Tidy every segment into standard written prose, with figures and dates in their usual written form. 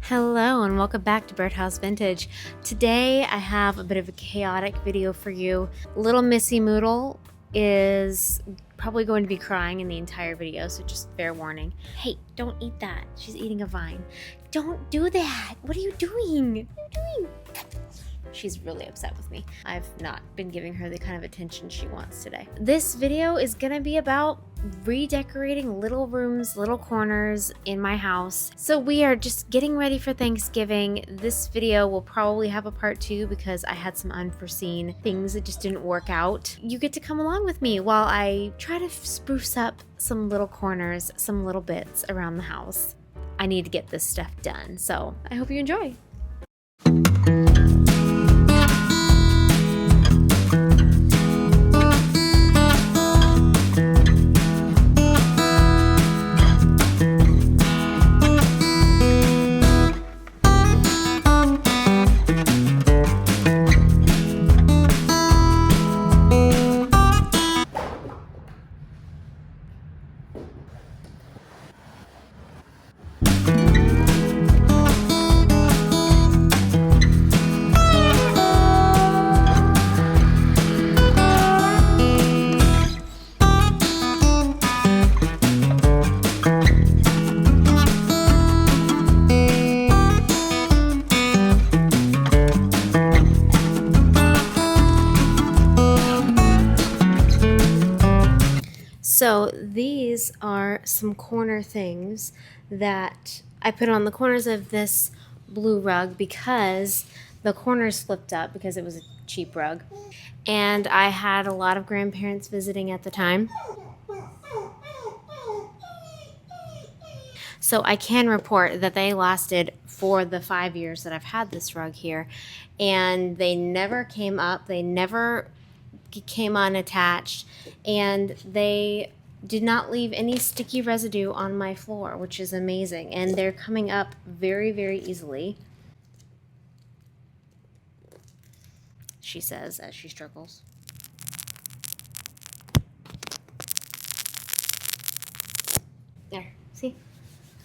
Hello and welcome back to Birdhouse Vintage. Today I have a bit of a chaotic video for you. Little Missy Moodle is probably going to be crying in the entire video, so just fair warning. Hey, don't eat that. She's eating a vine. Don't do that. What are you doing? What are you doing? She's really upset with me. I've not been giving her the kind of attention she wants today. This video is gonna be about redecorating little rooms, little corners in my house. So we are just getting ready for Thanksgiving. This video will probably have a part 2 because I had some unforeseen things that just didn't work out. You get to come along with me while I try to spruce up some little corners, some little bits around the house. I need to get this stuff done, so I hope you enjoy. So these are some corner things that I put on the corners of this blue rug because the corners flipped up because it was a cheap rug. And I had a lot of grandparents visiting at the time. So I can report that they lasted for the 5 years that I've had this rug here. And they never came up. They never came unattached, and they did not leave any sticky residue on my floor, which is amazing. And they're coming up very, very easily, she says as she struggles. There, see?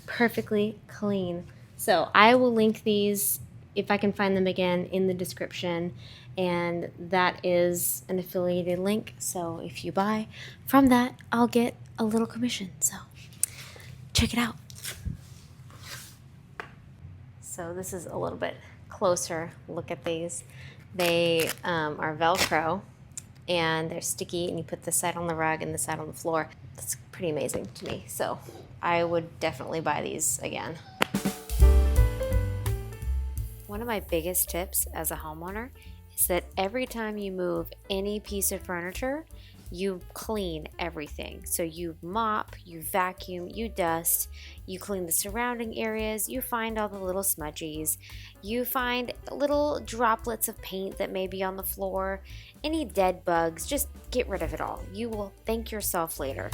Perfectly clean. So I will link these, if I can find them again, in the description. And that is an affiliated link, so if you buy from that, I'll get a little commission. So check it out. So this is a little bit closer look at these. They are Velcro, and they're sticky, and you put this side on the rug and this side on the floor. That's pretty amazing to me, so I would definitely buy these again. One of my biggest tips as a homeowner is that every time you move any piece of furniture, you clean everything. So you mop, you vacuum, you dust, you clean the surrounding areas, you find all the little smudgies, you find little droplets of paint that may be on the floor, any dead bugs, just get rid of it all. You will thank yourself later.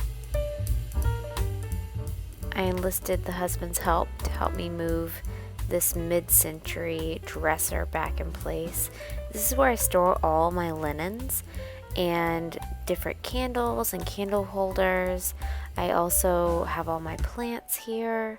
I enlisted the husband's help to help me move this mid-century dresser back in place. This is where I store all my linens and different candles and candle holders. I also have all my plants here.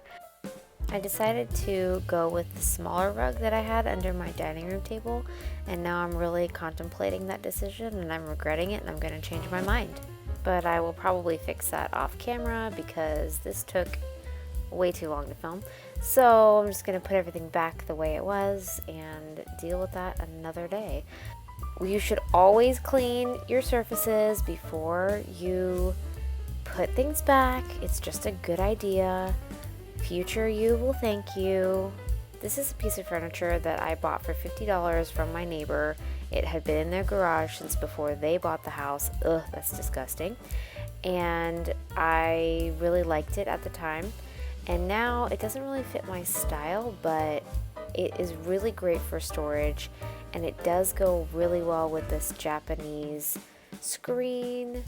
I decided to go with the smaller rug that I had under my dining room table, and now I'm really contemplating that decision and I'm regretting it, and I'm going to change my mind. But I will probably fix that off camera because this took way too long to film. So I'm just going to put everything back the way it was and deal with that another day. You should always clean your surfaces before you put things back. It's just a good idea. Future you will thank you. This is a piece of furniture that I bought for $50 from my neighbor. It had been in their garage since before they bought the house. Ugh, that's disgusting. And I really liked it at the time. And now it doesn't really fit my style, but it is really great for storage, and it does go really well with this Japanese screen.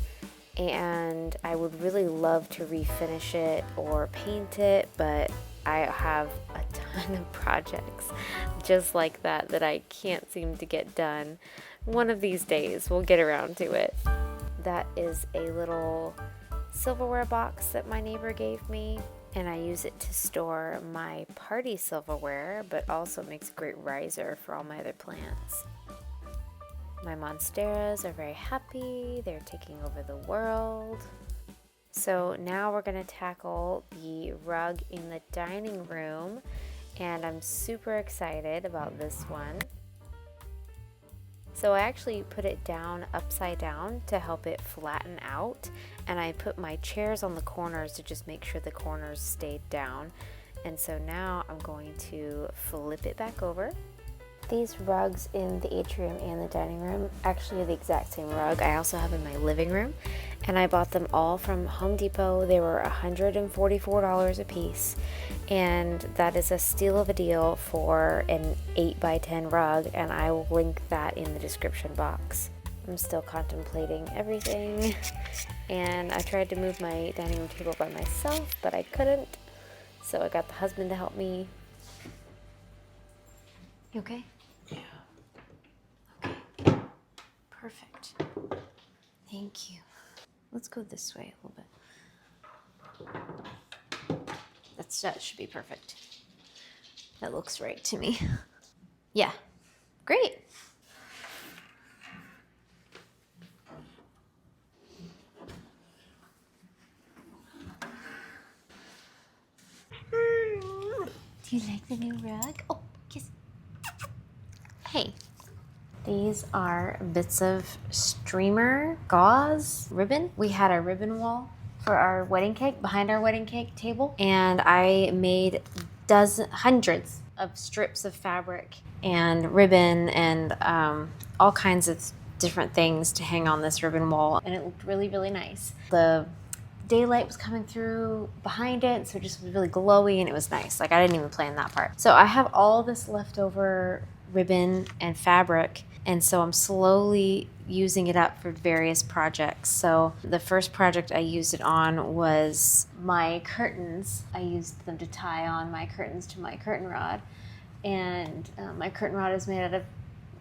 And I would really love to refinish it or paint it, but I have a ton of projects just like that I can't seem to get done. One of these days we'll get around to it. That is a little silverware box that my neighbor gave me. and I use it to store my party silverware, but also makes a great riser for all my other plants. My monsteras are very happy. They're taking over the world. So now we're going to tackle the rug in the dining room, and I'm super excited about this one. So I actually put it down upside down to help it flatten out, and I put my chairs on the corners to just make sure the corners stayed down. And so now I'm going to flip it back over. These rugs in the atrium and the dining room actually are the exact same rug I also have in my living room, and I bought them all from Home Depot. They were $144 a piece, and that is a steal of a deal for an 8x10 rug, and I will link that in the description box. I'm still contemplating everything, and I tried to move my dining room table by myself, but I couldn't, so I got the husband to help me. You okay? Yeah. Okay. Perfect. Thank you. Let's go this way a little bit. That should be perfect. That looks right to me. Yeah. Great. Do you like the new rug? Oh, kiss. Hey. These are bits of streamer gauze ribbon. We had a ribbon wall for our wedding cake, behind our wedding cake table, and I made hundreds of strips of fabric and ribbon and all kinds of different things to hang on this ribbon wall, and it looked really, really nice. The daylight was coming through behind it, so it just was really glowy, and it was nice. Like, I didn't even plan that part. So I have all this leftover ribbon and fabric, and so I'm slowly using it up for various projects. So the first project I used it on was my curtains. I used them to tie on my curtains to my curtain rod, and my curtain rod is made out of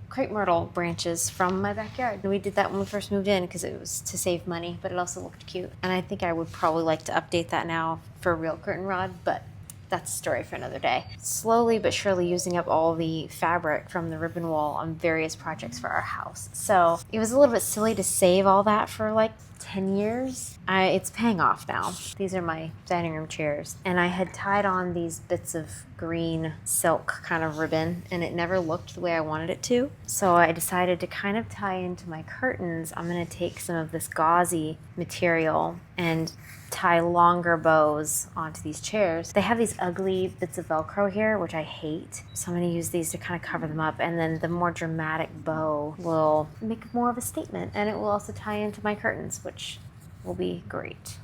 crepe myrtle branches from my backyard. And we did that when we first moved in because it was to save money, but it also looked cute. And I think I would probably like to update that now for a real curtain rod, but that's a story for another day. Slowly but surely using up all the fabric from the ribbon wall on various projects for our house. So it was a little bit silly to save all that for like 10 years. It's paying off now. These are my dining room chairs. And I had tied on these bits of green silk kind of ribbon, and it never looked the way I wanted it to. So I decided to kind of tie into my curtains. I'm gonna take some of this gauzy material and tie longer bows onto these chairs. They have these ugly bits of Velcro here, which I hate. So I'm gonna use these to kind of cover them up, and then the more dramatic bow will make more of a statement, and it will also tie into my curtains, which will be great.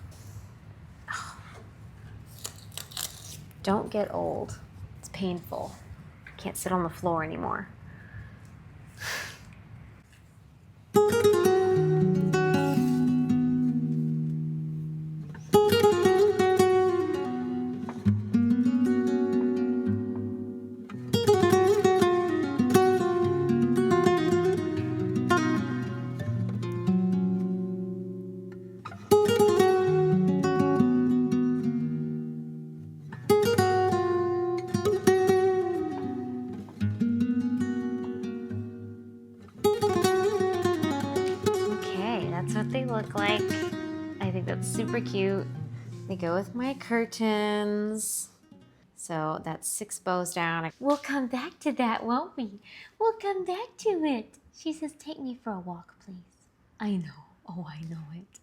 Don't get old. It's painful. Can't sit on the floor anymore. That's what they look like. I think that's super cute. They go with my curtains. So that's 6 bows down. We'll come back to that, won't we? We'll come back to it. She says, take me for a walk, please. I know. Oh, I know it.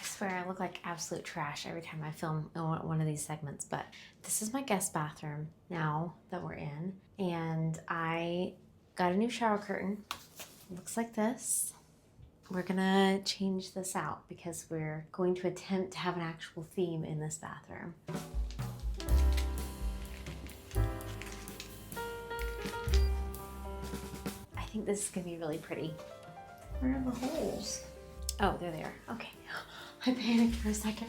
I swear I look like absolute trash every time I film one of these segments, but this is my guest bathroom now that we're in. And I got a new shower curtain. It looks like this. We're gonna change this out because we're going to attempt to have an actual theme in this bathroom. I think this is gonna be really pretty. Where are the holes? Oh, there they are. Okay. I panicked for a second.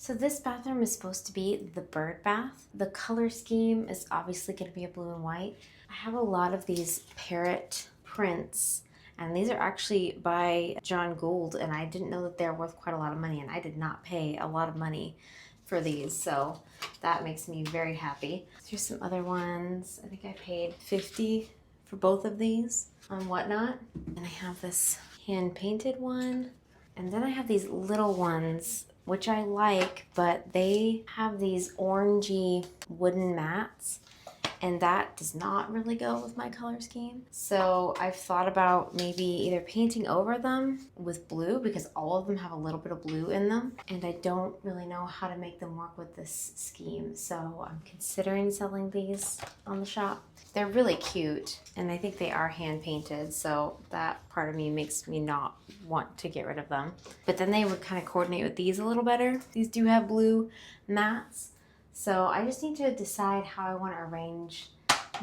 So this bathroom is supposed to be the bird bath. The color scheme is obviously going to be a blue and white. I have a lot of these parrot prints, and these are actually by John Gould, and I didn't know that they're worth quite a lot of money, and I did not pay a lot of money for these, so that makes me very happy. Here's some other ones. I think I paid $50 for both of these on Whatnot. And I have this hand-painted one, and then I have these little ones which I like, but they have these orangey wooden mats, and that does not really go with my color scheme. So I've thought about maybe either painting over them with blue, because all of them have a little bit of blue in them, and I don't really know how to make them work with this scheme. So I'm considering selling these on the shop. They're really cute, and I think they are hand painted, so that part of me makes me not want to get rid of them. But then they would kind of coordinate with these a little better. These do have blue mats. So I just need to decide how I want to arrange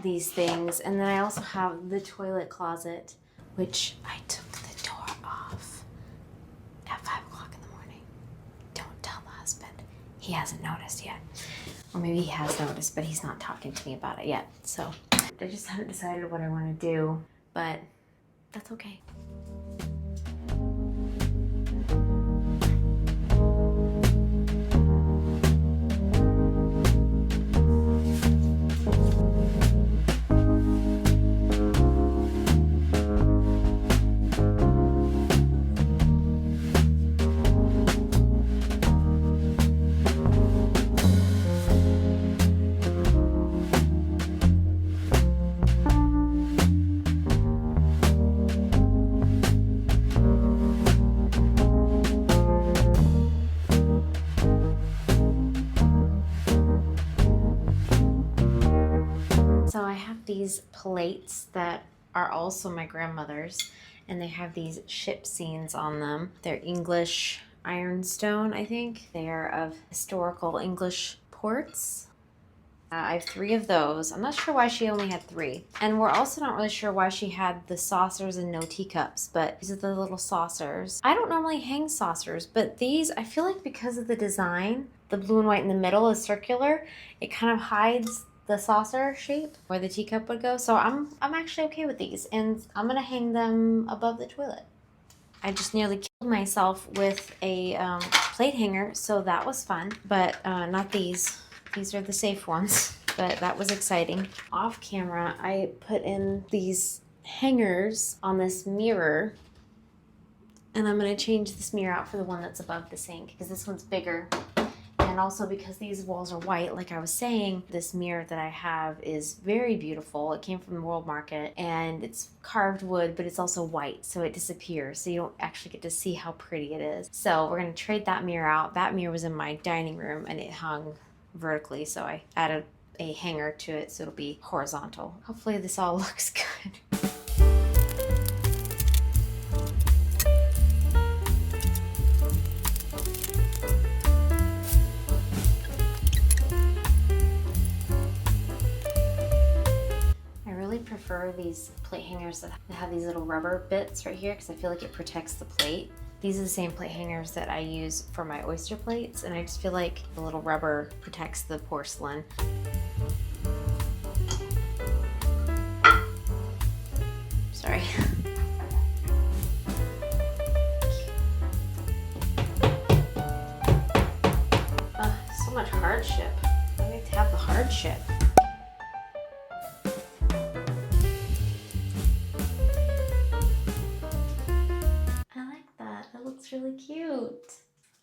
these things. And then I also have the toilet closet, which I took the door off at 5 o'clock in the morning. Don't tell the husband. He hasn't noticed yet. Or maybe he has noticed, but he's not talking to me about it yet. So I just haven't decided what I want to do, but that's okay. So I have these plates that are also my grandmother's, and they have these ship scenes on them. They're English ironstone, I think. They are of historical English ports. I have 3 of those. I'm not sure why she only had 3. And we're also not really sure why she had the saucers and no teacups, but these are the little saucers. I don't normally hang saucers, but these, I feel like because of the design, the blue and white in the middle is circular, it kind of hides the saucer shape where the teacup would go. So I'm actually okay with these, and I'm gonna hang them above the toilet. I just nearly killed myself with a plate hanger, so that was fun, but not these. These are the safe ones, but that was exciting. Off camera, I put in these hangers on this mirror, and I'm gonna change this mirror out for the one that's above the sink, because this one's bigger. And also because these walls are white, like I was saying, this mirror that I have is very beautiful. It came from the World Market, and it's carved wood, but it's also white, so it disappears. So you don't actually get to see how pretty it is. So we're gonna trade that mirror out. That mirror was in my dining room, and it hung vertically, so I added a hanger to it so it'll be horizontal. Hopefully this all looks good. Prefer these plate hangers that have these little rubber bits right here, because I feel like it protects the plate. These are the same plate hangers that I use for my oyster plates, and I just feel like the little rubber protects the porcelain. Sorry. So much hardship. I like to have the hardship. That looks really cute.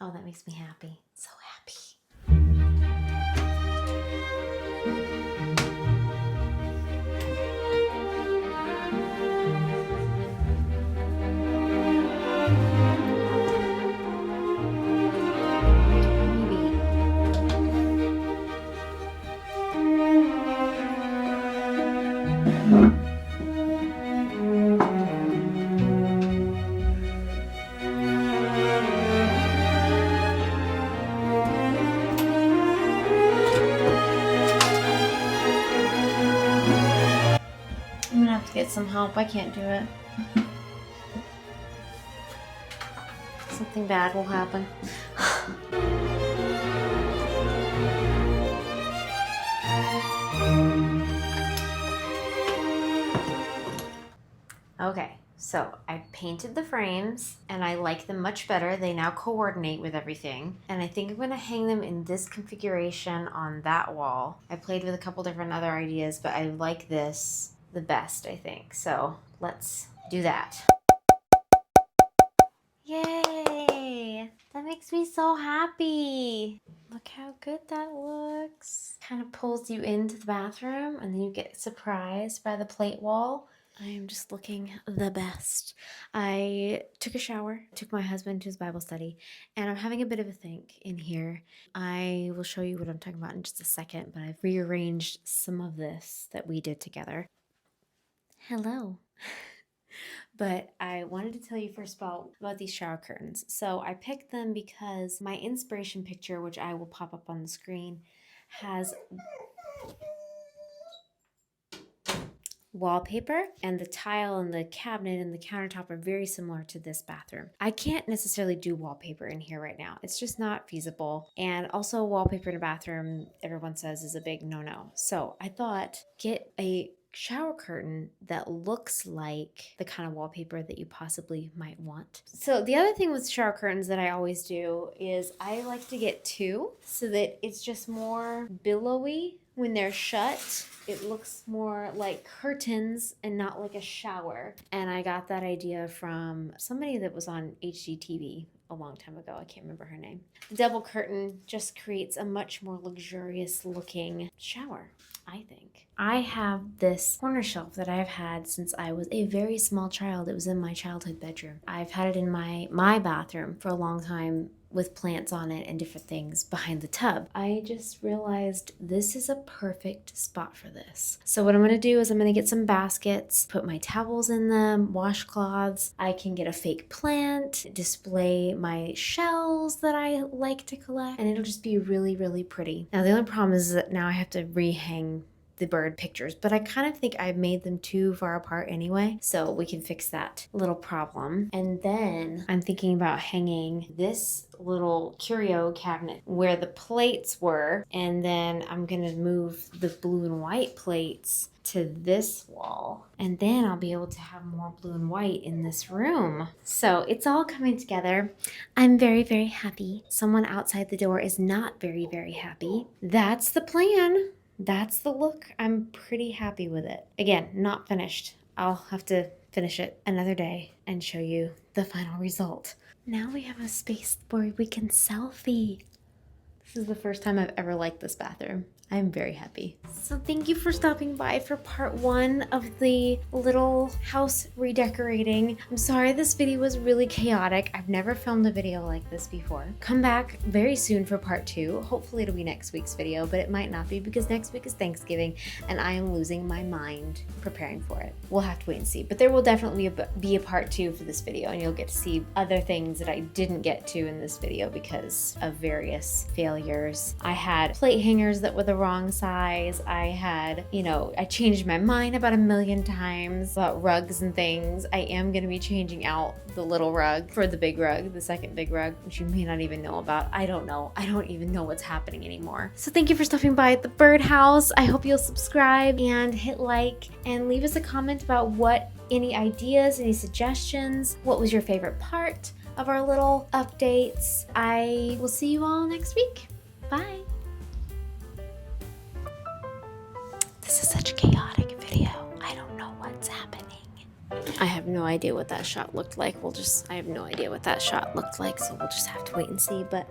Oh, that makes me happy. So happy. Get some help. I can't do it. Something bad will happen. Okay, so I painted the frames and I like them much better. They now coordinate with everything. And I think I'm gonna hang them in this configuration on that wall. I played with a couple different other ideas, but I like this the best, I think. So let's do that. Yay! That makes me so happy. Look how good that looks. Kind of pulls you into the bathroom and then you get surprised by the plate wall. I am just looking the best. I took a shower, took my husband to his Bible study, and I'm having a bit of a think in here. I will show you what I'm talking about in just a second, but I've rearranged some of this that we did together. Hello. But I wanted to tell you first about these shower curtains. So I picked them because my inspiration picture, which I will pop up on the screen, has wallpaper, and the tile and the cabinet and the countertop are very similar to this bathroom. I can't necessarily do wallpaper in here right now. It's just not feasible. And also wallpaper in a bathroom, everyone says, is a big no-no. So I thought, get a shower curtain that looks like the kind of wallpaper that you possibly might want. So the other thing with shower curtains that I always do is I like to get two so that it's just more billowy when they're shut. It looks more like curtains and not like a shower. And I got that idea from somebody that was on HGTV a long time ago. I can't remember her name. The double curtain just creates a much more luxurious looking shower, I think. I have this corner shelf that I've had since I was a very small child. It was in my childhood bedroom. I've had it in my bathroom for a long time with plants on it and different things behind the tub. I just realized this is a perfect spot for this. So what I'm gonna do is I'm gonna get some baskets, put my towels in them, washcloths. I can get a fake plant, display my shells that I like to collect, and it'll just be really, really pretty. Now the only problem is that now I have to rehang the bird pictures, but I kind of think I've made them too far apart anyway, so we can fix that little problem. And then I'm thinking about hanging this little curio cabinet where the plates were, and then I'm gonna move the blue and white plates to this wall, and then I'll be able to have more blue and white in this room. So it's all coming together. I'm very, very happy. Someone outside the door is not very, very happy. That's the plan. That's the look. I'm pretty happy with it. Again, not finished. I'll have to finish it another day and show you the final result. Now we have a space where we can selfie. This is the first time I've ever liked this bathroom. I'm very happy. So thank you for stopping by for part 1 of the little house redecorating. I'm sorry this video was really chaotic. I've never filmed a video like this before. Come back very soon for part 2. Hopefully it'll be next week's video, but it might not be because next week is Thanksgiving and I am losing my mind preparing for it. We'll have to wait and see, but there will definitely be a part 2 for this video, and you'll get to see other things that I didn't get to in this video because of various failures. I had plate hangers that were the wrong size. I had, I changed my mind about 1,000,000 times about rugs and things. I am going to be changing out the little rug for the big rug, the second big rug, which you may not even know about. I don't know. I don't even know what's happening anymore. So thank you for stopping by at the birdhouse. I hope you'll subscribe and hit like and leave us a comment about any ideas, any suggestions. What was your favorite part of our little updates? I will see you all next week. Bye. This is such a chaotic video. I don't know what's happening. I have no idea what that shot looked like. I have no idea what that shot looked like, so we'll just have to wait and see, but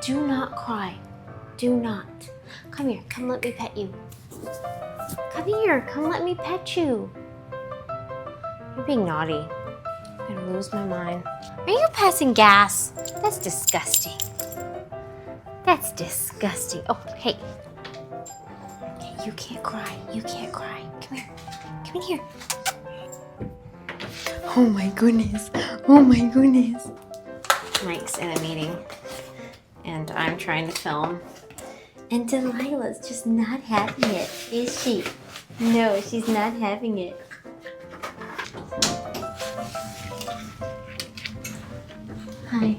do not cry. Do not. Come here. Come let me pet you. Come here. Come let me pet you. You're being naughty. I'm gonna lose my mind. Are you passing gas? That's disgusting. That's disgusting. Oh, hey. Okay, you can't cry. You can't cry. Come here. Come in here. Oh my goodness. Oh my goodness. Mike's in a meeting, and I'm trying to film. And Delilah's just not having it, is she? No, she's not having it. Hi.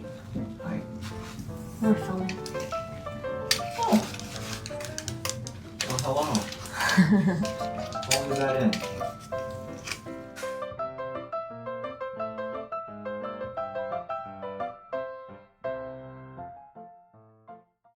Hi. We're filming. Oh. Well, hello. What was that in?